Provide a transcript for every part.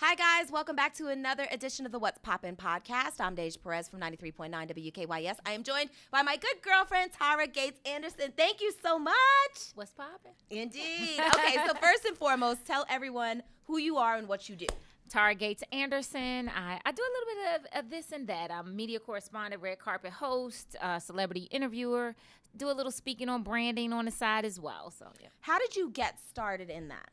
Hi, guys. Welcome back to another edition of the What's Poppin' podcast. I'm Deja Perez from 93.9 WKYS. I am joined by my good girlfriend, Tarah Gates Anderson. Thank you so much. What's poppin'? Indeed. Okay, so first and foremost, tell everyone who you are and what you do. Tarah Gates Anderson. I do a little bit of this and that. I'm a media correspondent, red carpet host, celebrity interviewer, do a little speaking on branding on the side as well. So, yeah. How did you get started in that?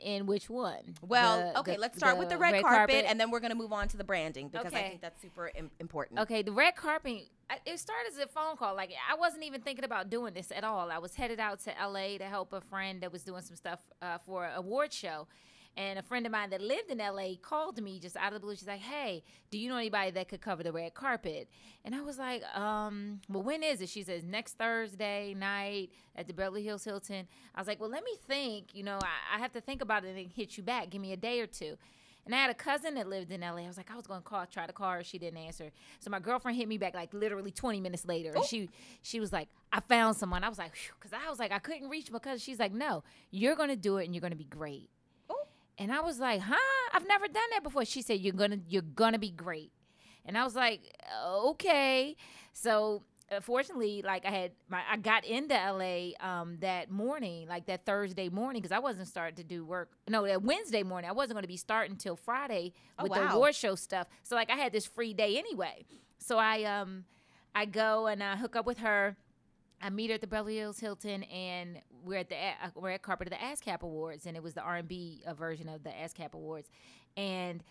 In which one? Well, let's start with the red carpet, and then we're going to move on to the branding because I think that's super important. Okay, the red carpet, it started as a phone call. Like, I wasn't even thinking about doing this at all. I was headed out to L.A. to help a friend that was doing some stuff for an award show. And a friend of mine that lived in L.A. called me just out of the blue. She's like, hey, do you know anybody that could cover the red carpet? And I was like, well, when is it? She says, next Thursday night at the Beverly Hills Hilton. I was like, well, let me think. You know, I have to think about it and hit you back. Give me a day or two. And I had a cousin that lived in L.A. I was like, I was going to try to call her. She didn't answer. So my girlfriend hit me back like literally 20 minutes later. And she was like, I found someone. I was like, because I was like, I couldn't reach because she's like, no, you're going to do it and you're going to be great. And I was like, huh? I've never done that before. She said, you're gonna be great. And I was like, okay. So fortunately, like I got into LA that morning, like that Thursday morning, because I wasn't starting to do work. No, that Wednesday morning. I wasn't going to be starting until Friday with the award show stuff. So like I had this free day anyway. So I go and I hook up with her. I meet her at the Beverly Hills Hilton, and we're at the red carpet of the ASCAP Awards, and it was the R&B version of the ASCAP Awards. And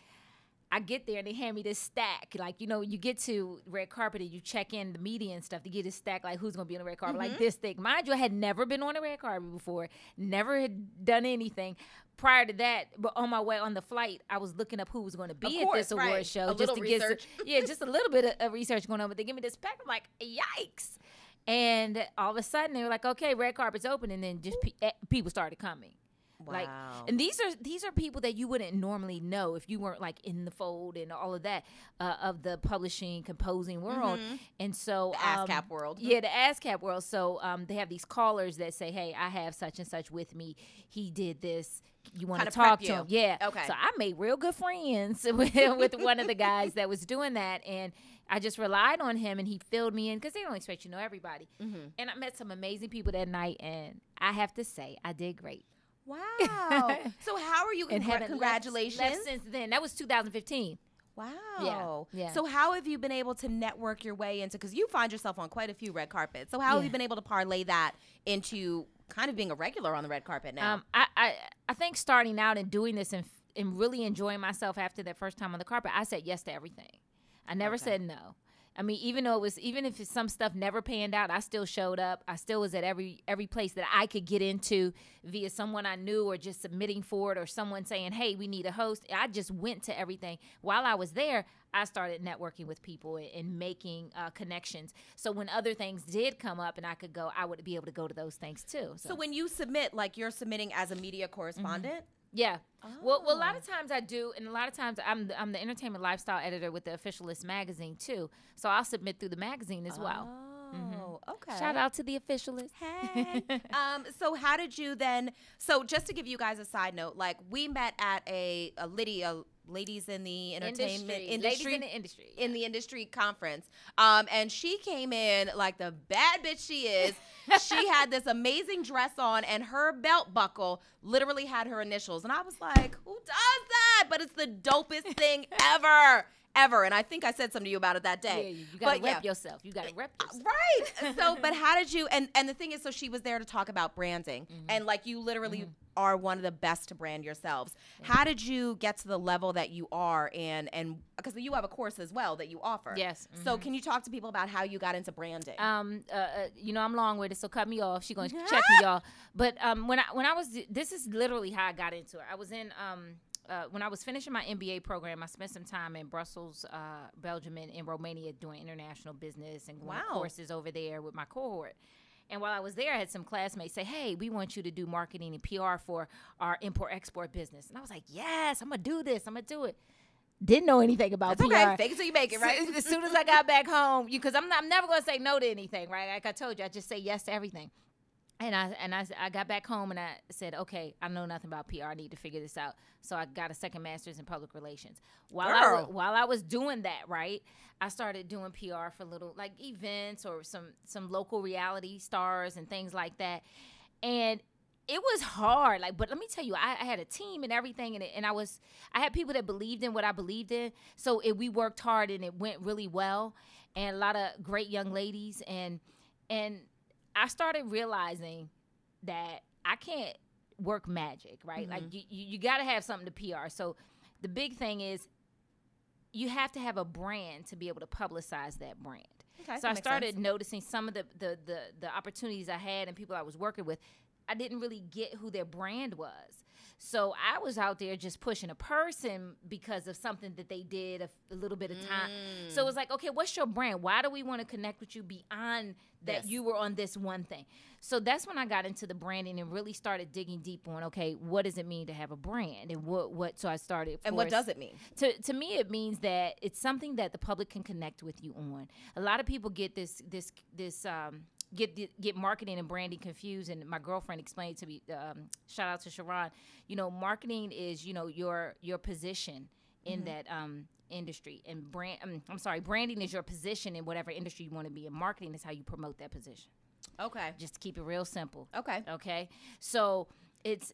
I get there, and they hand me this stack. Like, you know, you get to red carpet, and you check in the media and stuff to get this stack, like who's going to be on the red carpet, like this thick. Mind you, I had never been on the red carpet before, never had done anything. Prior to that, but on my way on the flight, I was looking up who was going to be at this award show. Just to research. Just a little bit of research going on. But they give me this pack. I'm like, yikes. And all of a sudden, they were like, okay, red carpet's open. And then just people started coming. Wow. Like, and these are people that you wouldn't normally know if you weren't like in the fold and all of that of the publishing, composing world. And so the ASCAP world. Yeah, the ASCAP world. So they have these callers that say, hey, I have such and such with me. He did this. You want to talk to him? Yeah. Okay. So I made real good friends with one of the guys that was doing that, and I just relied on him, and he filled me in because they don't expect you to know everybody. And I met some amazing people that night, and I have to say, I did great. Wow. So how are you? Congratulations. Left since then. That was 2015. Wow. Yeah. So how have you been able to network your way into, because you find yourself on quite a few red carpets. So how have you been able to parlay that into kind of being a regular on the red carpet now? I think starting out and doing this and really enjoying myself after that first time on the carpet, I said yes to everything. I never said no. I mean, even if some stuff never panned out, I still showed up. I still was at every place that I could get into via someone I knew or just submitting for it or someone saying, hey, we need a host. I just went to everything. While I was there, I started networking with people and making connections. So when other things did come up and I could go, I would be able to go to those things too. So when you submit, like you're submitting as a media correspondent? Yeah. Oh. Well, a lot of times I do, and a lot of times I'm the entertainment lifestyle editor with the Official List magazine too. So I'll submit through the magazine as well. Oh, okay. Shout out to the Official List. Hey. So how did you then? So just to give you guys a side note, like we met at a ladies in the entertainment industry. In the industry conference. And she came in like the bad bitch she is. She had this amazing dress on, and her belt buckle literally had her initials. And I was like, who does that? But it's the dopest thing ever. And I think I said something to you about it that day. Yeah, you got to rep yourself. You got to rep yourself. Right. So, but how did you, and the thing is, so she was there to talk about branding. And like you literally are one of the best to brand yourselves. How did you get to the level that you are, and because you have a course as well that you offer? Yes. So can you talk to people about how you got into branding? You know, I'm long with it, so cut me off. She's going to check me, y'all. But when I was, this is literally how I got into it. I was in, when I was finishing my MBA program, I spent some time in Brussels, Belgium, and in Romania doing international business and going to courses over there with my cohort. And while I was there, I had some classmates say, hey, we want you to do marketing and PR for our import-export business. And I was like, yes, I'm going to do this. I'm going to do it. Didn't know anything about PR. Okay, fake it till you make it, right? As soon as I got back home, because I'm never going to say no to anything, right? Like I told you, I just say yes to everything. And I got back home and I said, okay, I know nothing about PR. I need to figure this out. So I got a second master's in public relations. While I was doing that, right, I started doing PR for little like events or some local reality stars and things like that. And it was hard. Like, but let me tell you, I had a team and everything, and I had people that believed in what I believed in. So we worked hard and it went really well, and a lot of great young ladies and I started realizing that I can't work magic, right? Like you got to have something to PR. So the big thing is you have to have a brand to be able to publicize that brand. Okay, so I started noticing some of the opportunities I had and people I was working with. I didn't really get who their brand was. So I was out there just pushing a person because of something that they did a little bit of time. So it was like, okay, what's your brand? Why do we want to connect with you beyond that you were on this one thing? So that's when I got into the branding and really started digging deep on, okay, what does it mean to have a brand? And so I started. And what does it mean? To me, it means that it's something that the public can connect with you on. A lot of people get get marketing and branding confused, and my girlfriend explained to me, shout out to Sharon, marketing is, your position in that industry, and branding is your position in whatever industry you want to be in. Marketing is how you promote that position. Okay. Just to keep it real simple. Okay. So it's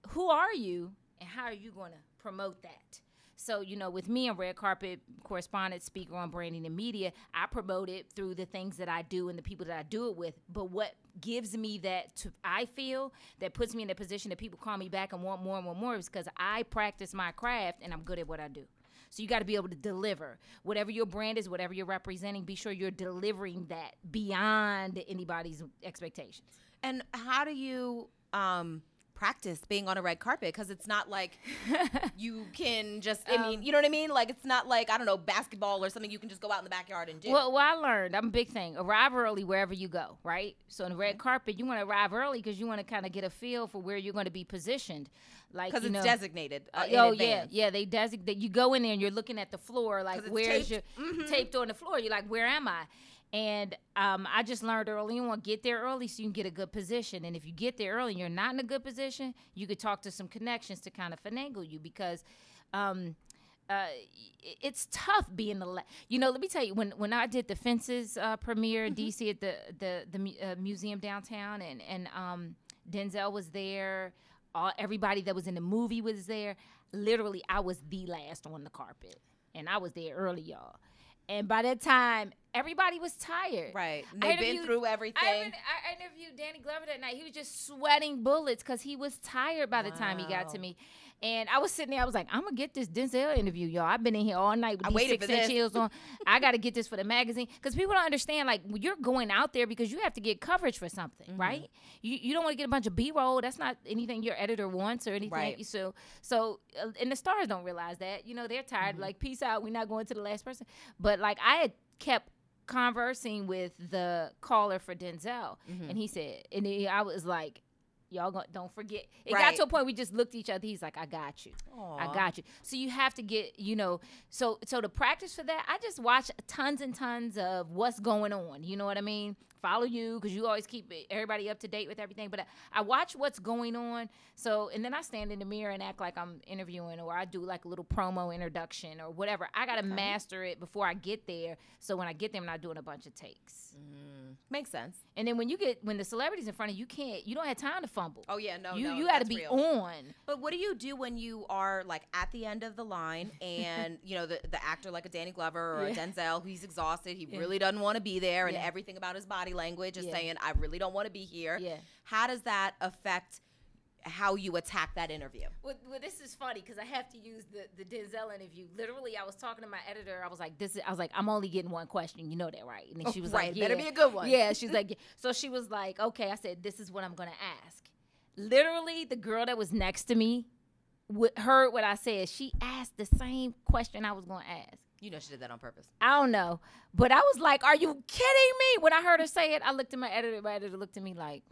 who are you and how are you going to promote that? So, with me and Red Carpet correspondent, speaker on branding and media, I promote it through the things that I do and the people that I do it with. But what gives me I feel that puts me in a position that people call me back and want more and more is because I practice my craft and I'm good at what I do. So you got to be able to deliver. Whatever your brand is, whatever you're representing, be sure you're delivering that beyond anybody's expectations. And how do you practice being on a red carpet? Because it's not like you can just, you know what I mean? Like, it's not like, I don't know, basketball or something you can just go out in the backyard and do. Well, I learned, I'm a big thing, arrive early wherever you go, right? So on the red carpet, you want to arrive early because you want to kind of get a feel for where you're going to be positioned. Because it's designated yeah, they designate. You go in there and you're looking at the floor, like, where's your taped on the floor? You're like, where am I? And I just learned early on, get there early so you can get a good position. And if you get there early and you're not in a good position, you could talk to some connections to kind of finagle you, because it's tough being let me tell you, when I did the Fences premiere in D.C. at the museum downtown, and Denzel was there, everybody that was in the movie was there. Literally, I was the last on the carpet, and I was there early, y'all. And by that time, everybody was tired. Right. They've been through everything. I interviewed Danny Glover that night. He was just sweating bullets because he was tired by the time he got to me. And I was sitting there. I was like, I'm going to get this Denzel interview, y'all. I've been in here all night with these 6-inch heels on. I got to get this for the magazine. Because people don't understand, like, you're going out there because you have to get coverage for something, right? You don't want to get a bunch of B-roll. That's not anything your editor wants or anything. Right. So, and the stars don't realize that. They're tired. Like, peace out. We're not going to the last person. But, like, I had kept conversing with the caller for Denzel. And he said, I was like, y'all don't forget. It got to a point we just looked at each other. He's like, I got you. Aww. I got you. So you have to get, so to practice for that, I just watch tons and tons of what's going on. You know what I mean? Follow you because you always keep everybody up to date with everything. But I watch what's going on. So, and then I stand in the mirror and act like I'm interviewing, or I do like a little promo introduction or whatever. I got to master it before I get there. So when I get there, I'm not doing a bunch of takes. Makes sense. And then when the celebrity's in front of you, you don't have time to fumble. Oh yeah, no, you got to be on. But what do you do when you are like at the end of the line and the actor like a Danny Glover or a Denzel, he's exhausted, he really doesn't want to be there, and everything about his body language is saying, I really don't want to be here. Yeah. How does that affect how you attack that interview? Well, this is funny because I have to use the Denzel interview. Literally, I was talking to my editor. I was like, I'm only getting one question. You know that, right? And then she was like, yeah. Better be a good one. Yeah, she's like, so she was like, okay. I said, this is what I'm going to ask. Literally, the girl that was next to me heard what I said. She asked the same question I was going to ask. You know she did that on purpose. I don't know. But I was like, are you kidding me? When I heard her say it, I looked at my editor. My editor looked at me like,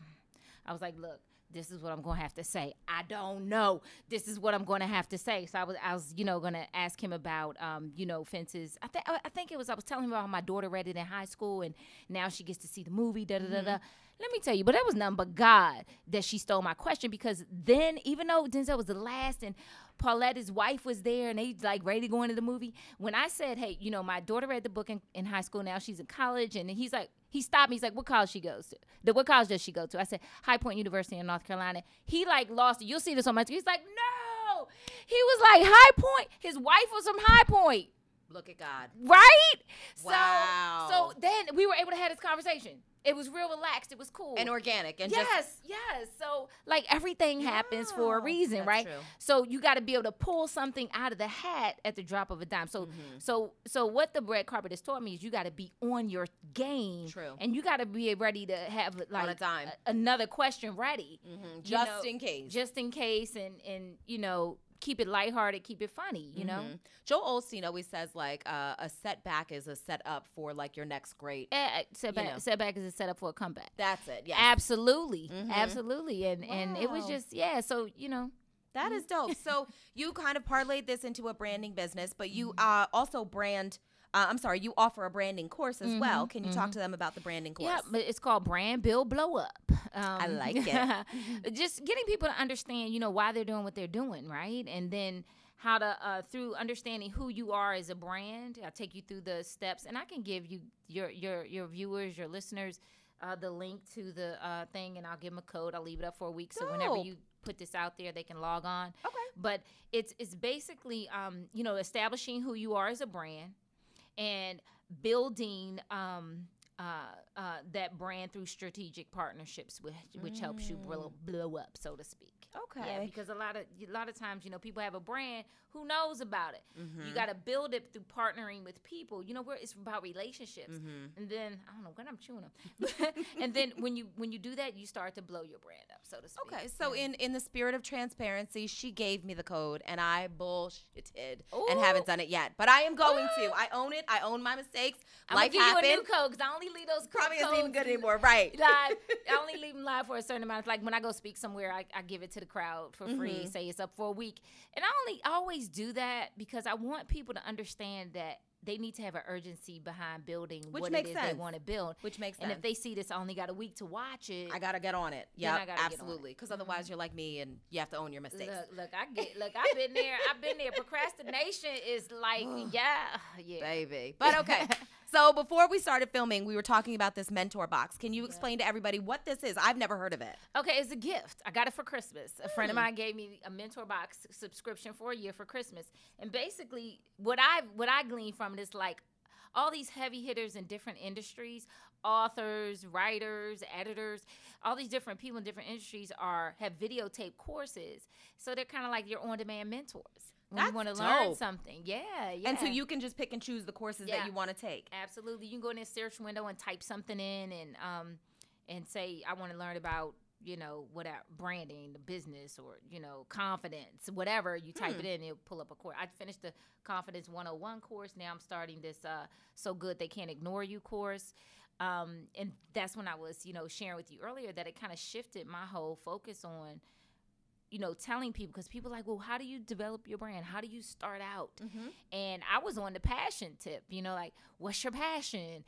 I was like, look, this is what I'm going to have to say. I don't know. This is what I'm going to have to say. So I was going to ask him about, Fences. I think it was, I was telling him about how my daughter read it in high school and now she gets to see the movie, da-da-da-da. Let me tell you, but that was nothing but God that she stole my question, because then, even though Denzel was the last and Paulette, his wife, was there and they like ready to go into the movie, when I said, hey, you know, my daughter read the book in high school, now she's in college, and he's like, he stopped me. He's like, what college she goes to? What college does she go to? I said, High Point University in North Carolina. He like lost it. You'll see this on my screen. He's like, no. He was like, High Point. His wife was from High Point. Look at God. Right? Wow. So then we were able to have this conversation. It was real relaxed. It was cool. And organic. And yes. So, like, everything happens for a reason, that's right? True. So you got to be able to pull something out of the hat at the drop of a dime. So, so what the red carpet has taught me is you got to be on your game. True. And you got to be ready to have, like, on a dime. Another question ready. Just in case. Just in case. And you know, keep it lighthearted, keep it funny, you know? Joel Osteen always says, like, a setback is a setup for, like, your next great. Setback is a setup for a comeback. That's it, yes. Absolutely. Absolutely. And it was just, so, you know. That is dope. So you kind of parlayed this into a branding business, but you also you offer a branding course as well. Can you talk to them about the branding course? Yeah, but it's called Brand Build Blow Up. I like it. Just getting people to understand, you know, why they're doing what they're doing, right? And then how to, through understanding who you are as a brand, I'll take you through the steps, and I can give you your viewers, your listeners, the link to the thing, and I'll give them a code. I'll leave it up for a week, so whenever you put this out there, they can log on. Okay. But it's basically, you know, establishing who you are as a brand, and building that brand through strategic partnerships, which helps you blow up, so to speak. Okay. Yeah, because a lot of times, you know, people have a brand. Who knows about it? You got to build it through partnering with people. You know, where it's about relationships. And then I don't know when I'm chewing them. And then when you do that, you start to blow your brand up, so to speak. Okay. So in the spirit of transparency, she gave me the code, and I bullshitted and haven't done it yet. But I am going to. I own it. I own my mistakes. Life happened. I'm gonna give you a new code, because I only leave those codes. Probably isn't even good anymore, right? Live. I only leave them live for a certain amount. Like when I go speak somewhere, I give it to the crowd for free. Say it's up for a week, and I always do that because I want people to understand that they need to have an urgency behind building what it is they want to build. Which makes sense. And if they see this, I only got a week to watch it. I gotta get on it. Yeah, absolutely. Because otherwise, you're like me, and you have to own your mistakes. Look, I've been there. I've been there. Procrastination is like, yeah, baby. But okay. So before we started filming, we were talking about this mentor box. Can you explain to everybody what this is? I've never heard of it. Okay, it's a gift. I got it for Christmas. A friend of mine gave me a mentor box subscription for a year for Christmas. And basically, what I gleaned from it is like all these heavy hitters in different industries, authors, writers, editors, all these different people in different industries have videotape courses. So they're kind of like your on-demand mentors. When you want to learn something. Yeah. And so you can just pick and choose the courses that you want to take. Absolutely. You can go in the search window and type something in and say, I want to learn about, you know, whatever, branding, the business, or, you know, confidence, whatever. You type it in, it'll pull up a course. I finished the Confidence 101 course. Now I'm starting this So Good They Can't Ignore You course. And that's when I was, you know, sharing with you earlier that it kind of shifted my whole focus on, you know, telling people, because people are like, well, how do you develop your brand? How do you start out? And I was on the passion tip, you know, like, what's your passion?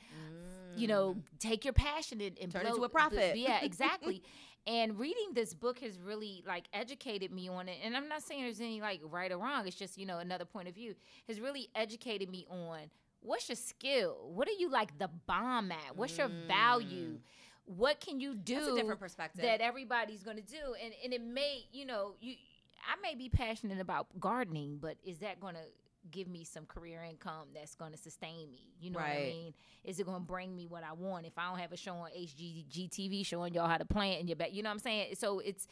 You know, take your passion and turn it into a profit. Yeah, exactly. And reading this book has really, like, educated me on it. And I'm not saying there's any, like, right or wrong. It's just, you know, another point of view. Has really educated me on what's your skill? What are you, like, the bomb at? What's your value? What can you do? That's a different perspective that everybody's going to do? And it may, you know, I may be passionate about gardening, but is that going to give me some career income that's going to sustain me? You know what I mean? Is it going to bring me what I want if I don't have a show on HGTV showing y'all how to plant in your back? You know what I'm saying? So it's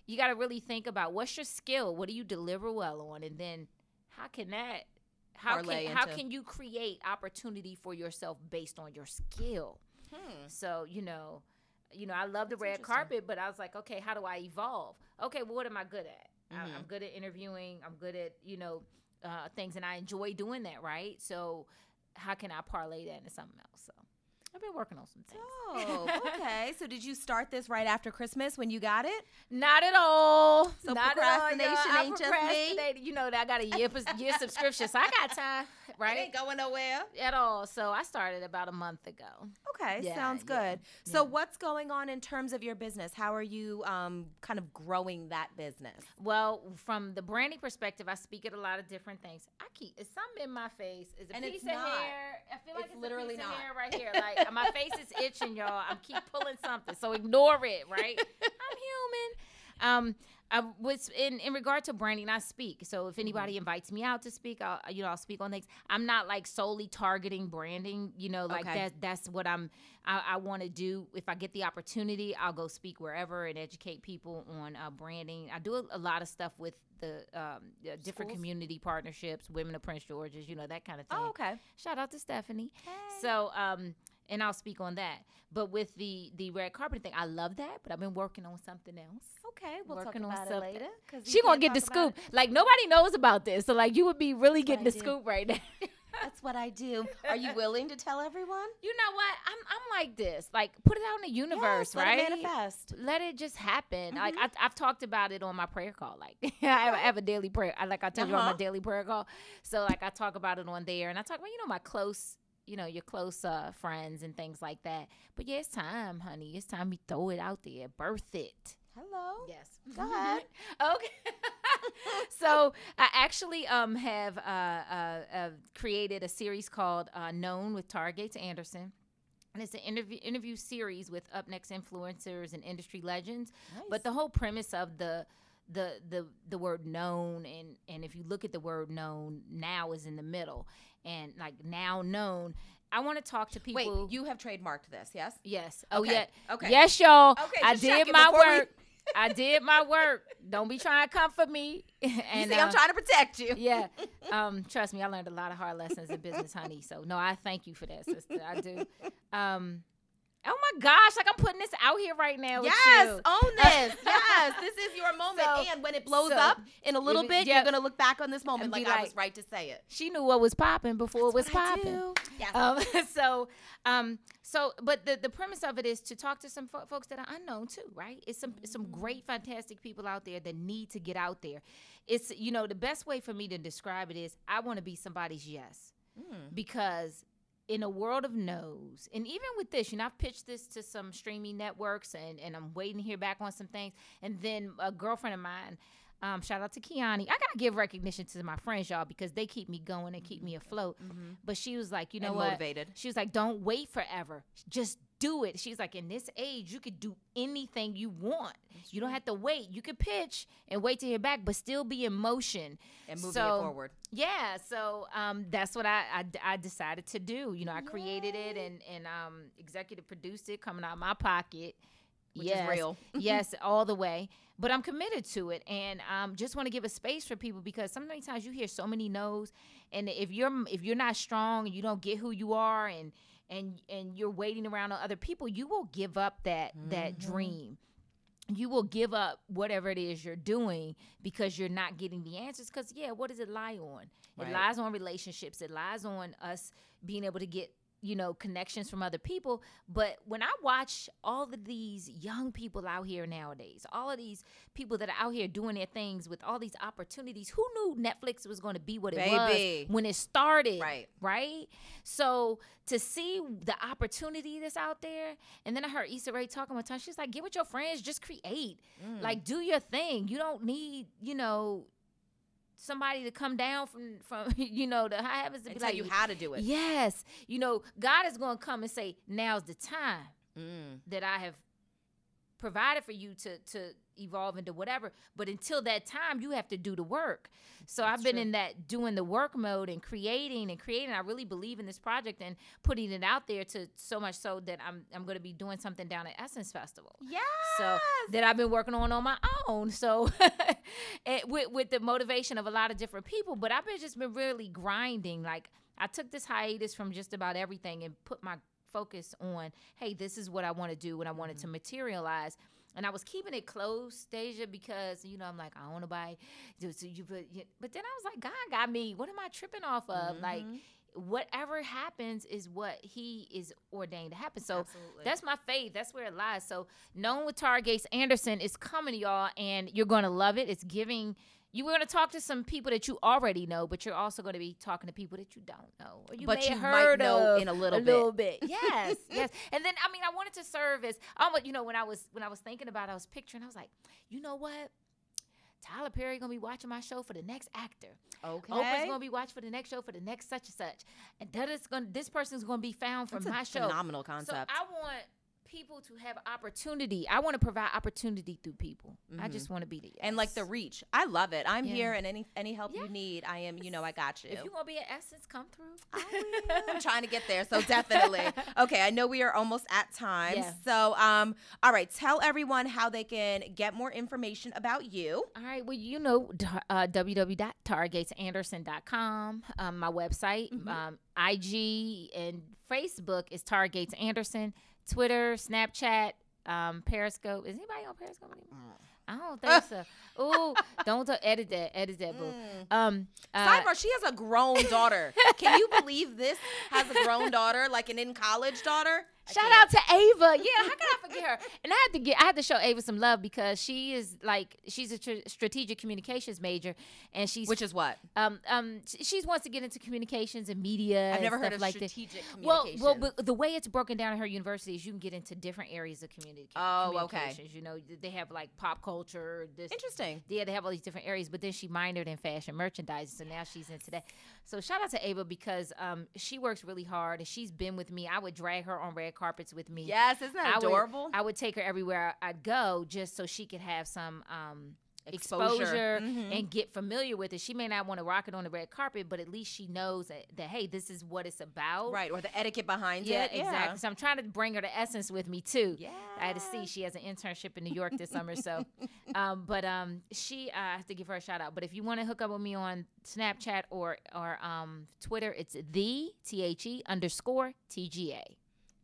you got to really think about what's your skill? What do you deliver well on? And then how can you create opportunity for yourself based on your skill? So, you know, I love the red carpet, but I was like, okay, how do I evolve? Okay, well, what am I good at? I'm good at interviewing. I'm good at, you know, things, and I enjoy doing that, right? So how can I parlay that into something else? So I've been working on some things. Oh, okay. So did you start this right after Christmas when you got it? Not at all. So not procrastination at all, ain't just me. You know, I got a year subscription, so I got time. right? It ain't going nowhere at all. So I started about a month ago. Okay, sounds good. So what's going on in terms of your business? How are you kind of growing that business? Well, from the branding perspective, I speak at a lot of different things. It's something in my face. Is a piece of hair. I feel like it's literally a piece of hair right here. Like my face is itching, y'all. I keep pulling something, so ignore it. Right? I'm human. In regard to branding, I speak. So if anybody invites me out to speak, I'll speak on things. I'm not like solely targeting branding. That's what I want to do. If I get the opportunity, I'll go speak wherever and educate people on branding. I do a lot of stuff with the different community partnerships, Women of Prince George's, that kind of thing. Oh, okay. Shout out to Stephanie. Hey. So, and I'll speak on that. But with the red carpet thing, I love that, but I've been working on something else. Okay, we'll talk about it later. She gonna get the scoop. Like, nobody knows about this. So, like, you would be really getting the scoop right now. That's what I do. Are you willing to tell everyone? You know what? I'm like this. Like, put it out in the universe, right? Let it manifest. Let it just happen. Like, I've talked about it on my prayer call. Like, I have a daily prayer. I tell you on my daily prayer call. So, like, I talk about it on there. And I talk about, my close, your close friends and things like that. But, yeah, it's time, honey. It's time you throw it out there. Birth it. Hello. Yes. Go ahead. Okay. So I actually have created a series called Known with Tarah Anderson. And it's an interview series with Up Next influencers and industry legends. Nice. But the whole premise of the word known, and if you look at the word known, now is in the middle. And like now known, I want to talk to people. Wait, you have trademarked this, yes? Yes. Okay. Oh, yeah. Okay. Yes, y'all. Okay, I did my work. I did my work. Don't be trying to come for me. And, you see, I'm trying to protect you. Yeah. Trust me, I learned a lot of hard lessons in business, honey. So, no, I thank you for that, sister. I do. Oh, my gosh. Like, I'm putting this out here right now with you. Yes, own this. Yes, this is your moment. And when it blows up in a little bit, you're going to look back on this moment like I was right to say it. She knew what was popping before it was popping. Yes. But the premise of it is to talk to some folks that are unknown too, right? It's some great, fantastic people out there that need to get out there. It's, the best way for me to describe it is I want to be somebody's yes. Because in a world of no's, and even with this, I've pitched this to some streaming networks, and I'm waiting to hear back on some things. And then a girlfriend of mine, shout out to Kiani. I gotta give recognition to my friends, y'all, because they keep me going and keep me afloat. But she was like, what? Motivated. She was like, don't wait forever. Just do it. She's like, in this age, you could do anything you want. You don't have to wait. You could pitch and wait to hear back, but still be in motion and moving it forward. Yeah. So that's what I decided to do. I created it and executive produced it, coming out of my pocket. Which is real. Yes, all the way. But I'm committed to it, and just want to give a space for people, because sometimes you hear so many no's, and if you're not strong and you don't get who you are, and you're waiting around on other people, you will give up that dream. You will give up whatever it is you're doing because you're not getting the answers. Because, what does it lie on? Right. It lies on relationships. It lies on us being able to get connections from other people. But when I watch all of these young people out here nowadays, all of these people that are out here doing their things with all these opportunities, who knew Netflix was going to be what it was when it started? Right? So to see the opportunity that's out there, and then I heard Issa Rae talking one time, she's like, get with your friends, just create. Like, do your thing. You don't need, somebody to come down from the high heavens to and be tell like, you how to do it. Yes. God is going to come and say, now's the time that I have provided for you to evolve into whatever. But until that time, you have to do the work. So I've been in that doing the work mode and creating. I really believe in this project and putting it out there, to so much so that I'm going to be doing something down at Essence Festival. Yes. So that I've been working on my own. So with the motivation of a lot of different people, but I've been really grinding. Like, I took this hiatus from just about everything and put my focus on, hey, this is what I want to do and I want it to materialize. And I was keeping it close, Deja, because, I'm like, I don't want to buy. But then I was like, God got me. What am I tripping off of? Like, whatever happens is what he is ordained to happen. So that's my faith. That's where it lies. So Known with Tarah Anderson is coming, y'all, and you're going to love it. It's giving, you were going to talk to some people that you already know, but you're also going to be talking to people that you don't know, or you but may you heard might know of in a little bit. Yes, yes. And then I wanted to serve as, you know, when I was thinking about it, I was picturing, I was like, you know what? Tyler Perry gonna be watching my show for the next actor. Okay. Oprah's gonna be watching for the next show for the next such and such, and this person's gonna be found from my show. Phenomenal concept. So I want people to have opportunity. I want to provide opportunity through people. I just want to be the and like the reach. I love it. I'm here, and any help you need, I am. You know, I got you. If you want to be an Essence, come through. I will. I'm trying to get there, so definitely. Okay, I know we are almost at time. Yeah. So, all right, tell everyone how they can get more information about you. All right, well, you know, www.tarahgatesanderson.com, my website, IG and Facebook is Tarah Gates Anderson. Twitter, Snapchat, Periscope. Is anybody on Periscope anymore? I don't think so. Ooh, don't edit that, boo. Sidebar, she has a grown daughter. Can you believe this has a grown daughter, like an in college daughter? Shout out to Ava. Yeah, how can I forget her? And I had to show Ava some love because she's a strategic communications major, and which is what? She wants to get into communications and media. I've never heard of like strategic communications. Well, but the way it's broken down at her university is you can get into different areas of communications. Okay. You know, they have like pop culture. Interesting. Yeah, they have all these different areas, but then she minored in fashion merchandising, so now she's into that. So shout out to Ava because she works really hard, and she's been with me. I would drag her on red carpets with me. Yes, isn't that adorable? I would take her everywhere I'd go just so she could have some exposure and get familiar with it. She may not want to rock it on the red carpet, but at least she knows that hey, this is what it's about. Right, or the etiquette behind it. Yeah, exactly. So I'm trying to bring her to Essence with me too. Yeah. I had to see she has an internship in New York this summer, so she I have to give her a shout out. But if you want to hook up with me on Snapchat or Twitter, it's _TGA.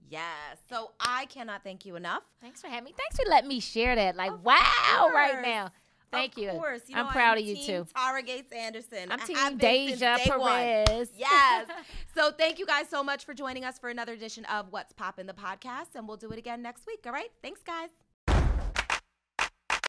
Yes. So I cannot thank you enough. Thanks for having me. Thanks for letting me share that. Like, wow, right now. Thank you. Of course. You know, I'm proud of you, team too. Tarah Gates Anderson. I'm team Deja Perez. Yes. So thank you guys so much for joining us for another edition of What's Poppin' the podcast, and we'll do it again next week. All right? Thanks, guys.